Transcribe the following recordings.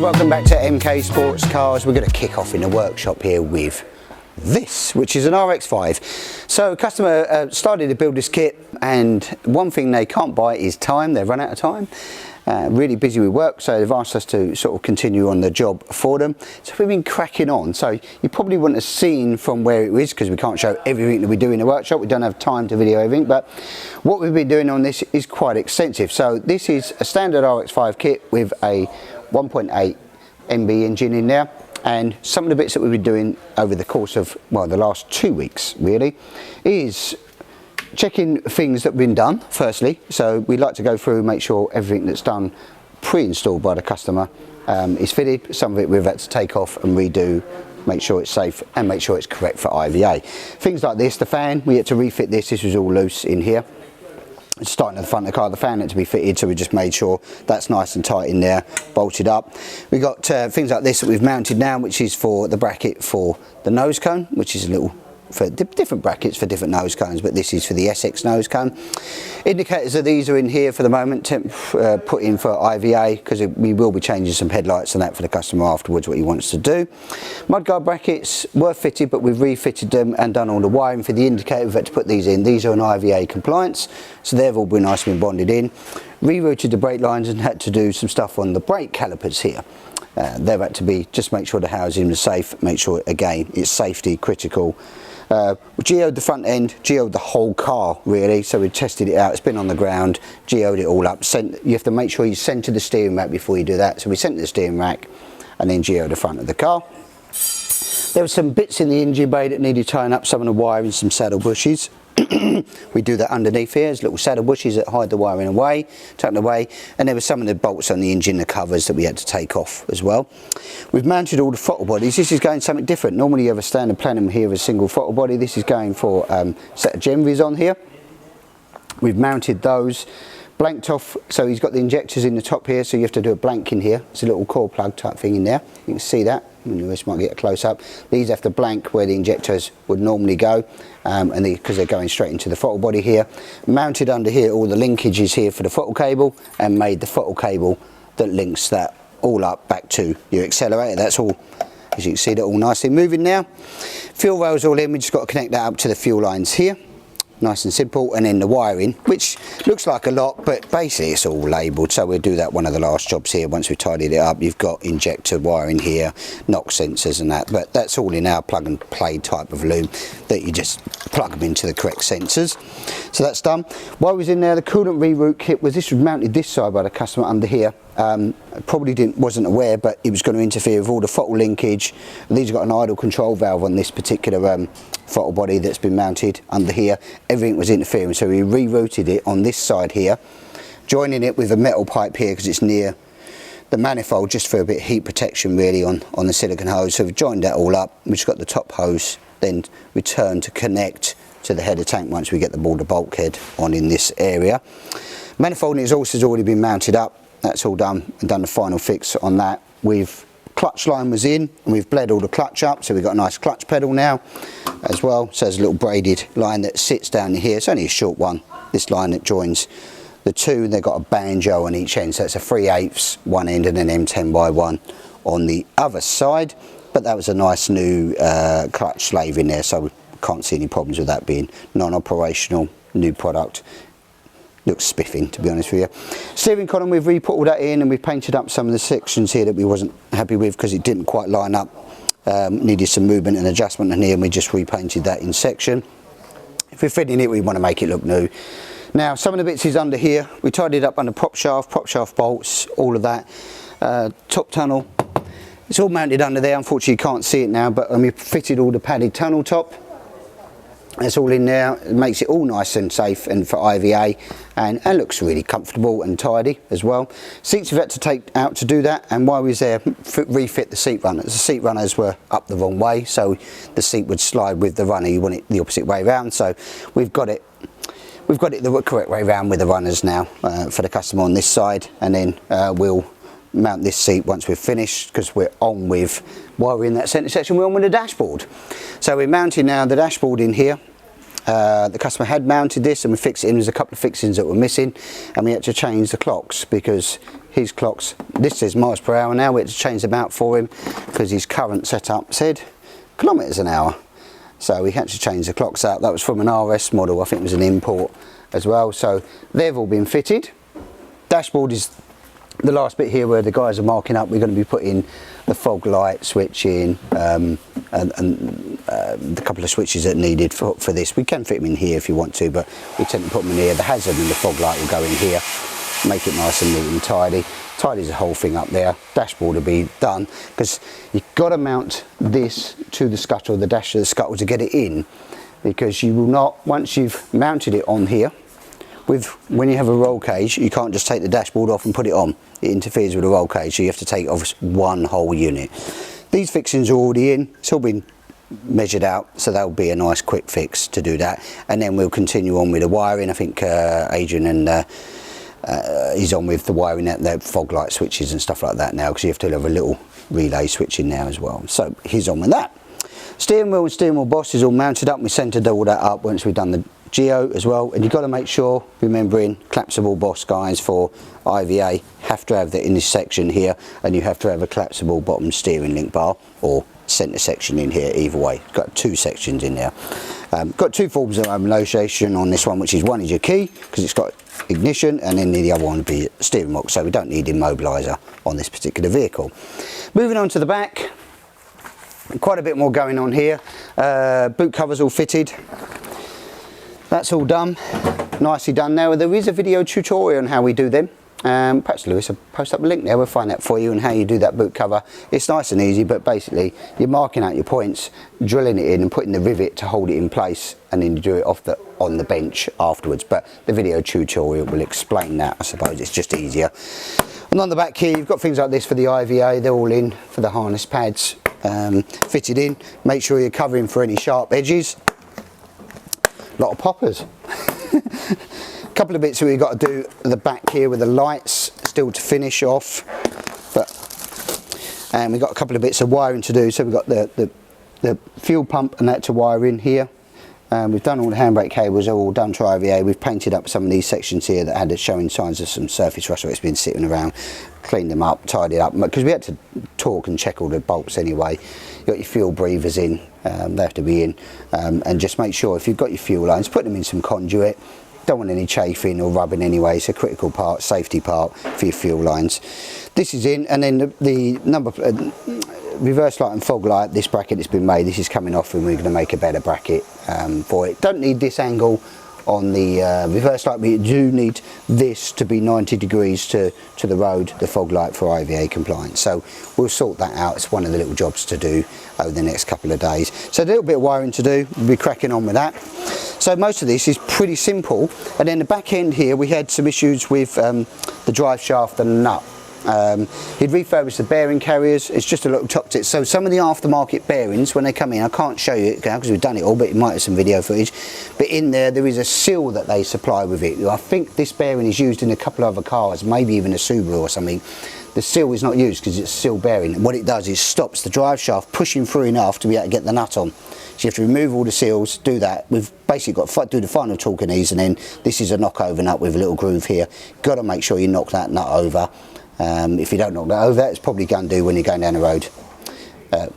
welcome back to MK Sportscars. We're going to kick off in the workshop here with this, which is an RX-5. So customer started to build this kit, and one thing they can't buy is time. They've run out of time. Really busy with work, so they've asked us to sort of continue on the job for them. So we've been cracking on. So you probably wouldn't have seen from where it is, because we can't show everything that we do in the workshop. We don't have time to video everything, but what we've been doing on this is quite extensive. So this is a standard RX-5 kit with a 1.8 MB engine in there, and some of the bits that we've been doing over the course of, well, the last 2 weeks really, is checking things that have been done firstly. So we like to go through and make sure everything that's done pre-installed by the customer is fitted. Some of it we've had to take off and redo, make sure it's safe and make sure it's correct for IVA. Things like this, the fan, we had to refit this. This was all loose in here. It's starting at the front of the car, the fan had to be fitted, so we just made sure that's nice and tight in there, bolted up. We got things like this that we've mounted now, which is for the bracket for the nose cone, which is a little, for different brackets for different nose cones, but this is for the Essex nose cone. Indicators of these are in here for the moment, put in for IVA, because we will be changing some headlights and that for the customer afterwards, what he wants to do. Mudguard brackets were fitted, but we've refitted them and done all the wiring for the indicator. We've had to put these in. These are an IVA compliance, so they've all been nicely bonded in. Rerouted the brake lines and had to do some stuff on the brake calipers here. They've had to be, just make sure the housing was safe, make sure, again, it's safety critical. We geoed the front end, geoed the whole car really, so we tested it out. It's been on the ground, geoed it all up. You have to make sure you center the steering rack before you do that, so we centered the steering rack and then geoed the front of the car. There were some bits in the engine bay that needed tying up, some of the wiring, some saddle bushes. We do that underneath here. There's little saddle bushes that hide the wiring away, tucked away, and there were some of the bolts on the engine, the covers that we had to take off as well. We've mounted all the throttle bodies. This is going something different. Normally you have a standard plenum here with a single throttle body. This is going for a set of Genvis on here. We've mounted those, blanked off, so he's got the injectors in the top here, so you have to do a blank in here. It's a little core plug type thing in there. You can see that. This might get a close up. These have to blank where the injectors would normally go, and because they're going straight into the throttle body here. Mounted under here all the linkages here for the throttle cable, and made the throttle cable that links that all up back to your accelerator. That's all, as you can see, they're all nicely moving now. Fuel rails all in. We just got to connect that up to the fuel lines here. Nice and simple. And then the wiring, which looks like a lot, but basically it's all labelled, so we'll do that one of the last jobs here. Once we've tidied it up, you've got injector wiring here, knock sensors and that, but that's all in our plug and play type of loom that you just plug them into the correct sensors. So that's done. While I was in there, the coolant reroute kit was mounted this side by the customer under here. Probably wasn't aware, but it was going to interfere with all the throttle linkage. These have got an idle control valve on this particular throttle body that's been mounted under here. Everything was interfering, so we rerouted it on this side here, joining it with a metal pipe here because it's near the manifold, just for a bit of heat protection really on the silicone hose. So we've joined that all up. We've just got the top hose, then return to connect to the header tank once we get the border bulkhead on in this area. Manifold exhaust has already been mounted up. That's all done, and done the final fix on that. Clutch line was in, and we've bled all the clutch up, so we've got a nice clutch pedal now as well. So there's a little braided line that sits down here. It's only a short one, this line that joins the two. They've got a banjo on each end, so it's a 3/8 one end and an M10x1 on the other side. But that was a nice new clutch slave in there, so we can't see any problems with that being non-operational, new product. Looks spiffing, to be honest with you. Steering column, we've re-put all that in, and we've painted up some of the sections here that we wasn't happy with because it didn't quite line up. Needed some movement and adjustment in here, and we just repainted that in section. If we're fitting it, we want to make it look new. Now, some of the bits is under here. We tidied up under prop shaft bolts, all of that. Top tunnel, it's all mounted under there. Unfortunately, you can't see it now, but we fitted all the padded tunnel top. That's all in there. It makes it all nice and safe and for IVA, and looks really comfortable and tidy as well. Seats we've had to take out to do that, and while we was there, refit the seat runners. The seat runners were up the wrong way, so the seat would slide with the runner. You want it the opposite way around, so we've got it the correct way around with the runners now for the customer on this side, and then we'll mount this seat once we've finished, because we're on with, while we're in that centre section, we're on with the dashboard. So we're mounting now the dashboard in here. The customer had mounted this and we fixed it in. There's a couple of fixings that were missing, and we had to change the clocks because his clocks, this says miles per hour now. We had to change them out for him because his current setup said kilometres an hour. So we had to change the clocks out. That was from an RS model, I think it was an import as well. So they've all been fitted. Dashboard is the last bit here where the guys are marking up. We're going to be putting the fog light switch in and the couple of switches that are needed for this. We can fit them in here if you want to, but we tend to put them in here. The hazard and the fog light will go in here, make it nice and neat and tidy. Tidies the whole thing up there. Dashboard will be done because you've got to mount this to the scuttle, the dash of the scuttle, to get it in, because you will not, once you've mounted it on here, when you have a roll cage, you can't just take the dashboard off and put it on. It interferes with the roll cage, so you have to take off one whole unit. These fixings are already in, it's all been measured out, so that'll be a nice quick fix to do that. And then we'll continue on with the wiring. I think Adrian and he's on with the wiring, the fog light switches and stuff like that now, because you have to have a little relay switch in there as well. So he's on with that. Steering wheel and steering wheel boss is all mounted up. We centred all that up once we've done the geo as well. And you've got to make sure, remembering collapsible boss guys for IVA have to have that in this section here, and you have to have a collapsible bottom steering link bar or centre section in here. Either way, got two sections in there. Got two forms of mobilization on this one, which is one is your key because it's got ignition, and then the other one would be steering wheel, so we don't need immobiliser on this particular vehicle. Moving on to the back, quite a bit more going on here. Boot covers all fitted, that's all done, nicely done. Now there is a video tutorial on how we do them. Perhaps Lewis will post up a link there, we'll find that for you, and how you do that boot cover. It's nice and easy, but basically you're marking out your points, drilling it in and putting the rivet to hold it in place, and then you do it on the bench afterwards. But the video tutorial will explain that, I suppose. It's just easier. And on the back here you've got things like this for the IVA, they're all in for the harness pads, fitted in. Make sure you're covering for any sharp edges. A lot of poppers. Couple of bits that we've got to do at the back here with the lights still to finish off, and we've got a couple of bits of wiring to do. So we've got the fuel pump and that to wire in here. We've done all the handbrake cables, all done to IVA. We've painted up some of these sections here that had showing signs of some surface rust where it's been sitting around. Cleaned them up, tidied up, because we had to torque and check all the bolts anyway. You've got your fuel breathers in, they have to be in, and just make sure if you've got your fuel lines, put them in some conduit. Don't want any chafing or rubbing anyway. It's a critical part, safety part for your fuel lines. This is in, and then the number reverse light and fog light, this bracket has been made. This is coming off, and we're going to make a better bracket for it. Don't need this angle on the reverse light, but you do need this to be 90 degrees to the road, the fog light, for IVA compliance. So we'll sort that out. It's one of the little jobs to do over the next couple of days. So a little bit of wiring to do, we'll be cracking on with that. So most of this is pretty simple. And then the back end here, we had some issues with the drive shaft and nut. He'd refurbished the bearing carriers. It's just a little top tip. So some of the aftermarket bearings, when they come in, I can't show you it now because we've done it all, but you might have some video footage. But in there is a seal that they supply with it. I think this bearing is used in a couple of other cars, maybe even a Subaru or something. The seal is not used because it's a seal bearing. And what it does is stops the drive shaft pushing through enough to be able to get the nut on. So you have to remove all the seals, do that. We've basically got to do the final torque in these, and then this is a knockover nut with a little groove here. Got to make sure you knock that nut over. If you don't knock that over, it's probably going to do when you're going down the road.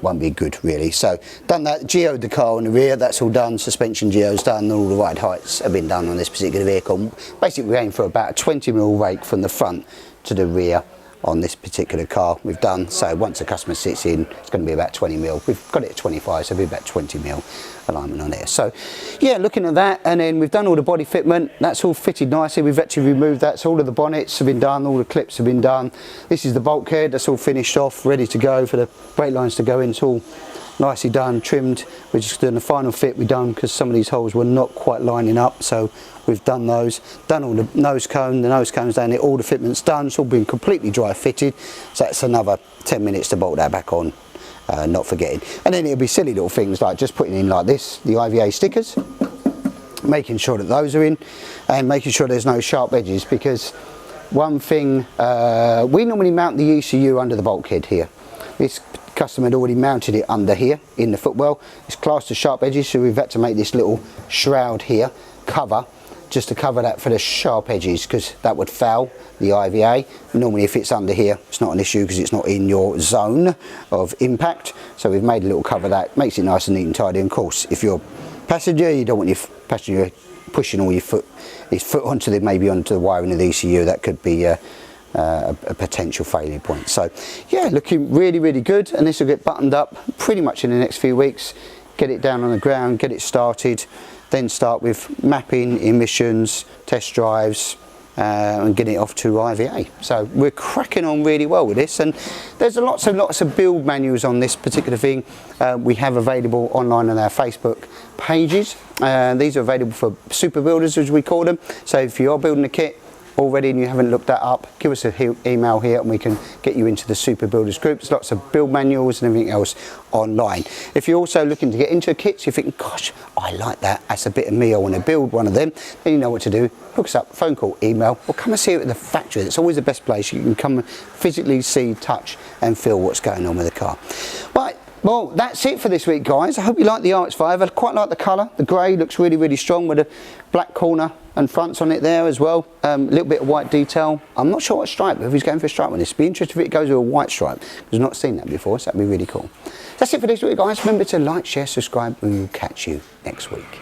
Won't be good really. So done that, geoed the car in the rear, that's all done. Suspension geo's done, all the ride heights have been done on this particular vehicle. Basically we aim for about a 20mm rake from the front to the rear on this particular car we've done. So once the customer sits in, it's going to be about 20mm. We've got it at 25, so it'll be about 20mm alignment on there. So yeah, looking at that, and then we've done all the body fitment. That's all fitted nicely. We've actually removed that, so all of the bonnets have been done, all the clips have been done. This is the bulkhead, that's all finished off, ready to go for the brake lines to go in. It's all nicely done, trimmed. We're just doing the final fit we've done because some of these holes were not quite lining up, so we've done those. Done all the nose cones down there, all the fitments done. It's all been completely dry fitted, so that's another 10 minutes to bolt that back on, not forgetting. And then it'll be silly little things like just putting in like this, the IVA stickers, making sure that those are in, and making sure there's no sharp edges, because one thing, we normally mount the ECU under the bulkhead here. This customer had already mounted it under here in the footwell. It's classed as sharp edges, so we've had to make this little shroud here cover just to cover that for the sharp edges, because that would foul the IVA. Normally if it's under here, it's not an issue because it's not in your zone of impact. So we've made a little cover that makes it nice and neat and tidy. And of course, if you're a passenger, you don't want your passenger pushing all his foot onto the wiring of the ECU. That could be a potential failure point. So yeah, looking really, really good, and this will get buttoned up pretty much in the next few weeks. Get it down on the ground, get it started, then start with mapping, emissions, test drives, and getting it off to IVA. So we're cracking on really well with this, and there's lots of build manuals on this particular thing. We have available online on our Facebook pages. These are available for super builders, as we call them. So if you are building a kit already and you haven't looked that up, give us an email here and we can get you into the super builders group. There's lots of build manuals and everything else online. If you're also looking to get into kits, you're thinking, gosh, I like that, that's a bit of me, I want to build one of them, then you know what to do. Hook us up, phone call, email, or come and see it at the factory. It's always the best place. You can come and physically see, touch and feel what's going on with the car. Right, well, that's it for this week, guys. I hope you like the RX-5. I quite like the colour. The grey looks really, really strong with a black corner and fronts on it there as well. A little bit of white detail. I'm not sure what stripe, if he's going for a stripe on this. Be interested if it goes with a white stripe. I've not seen that before, so that'd be really cool. That's it for this week, guys. Remember to like, share, subscribe, and we'll catch you next week.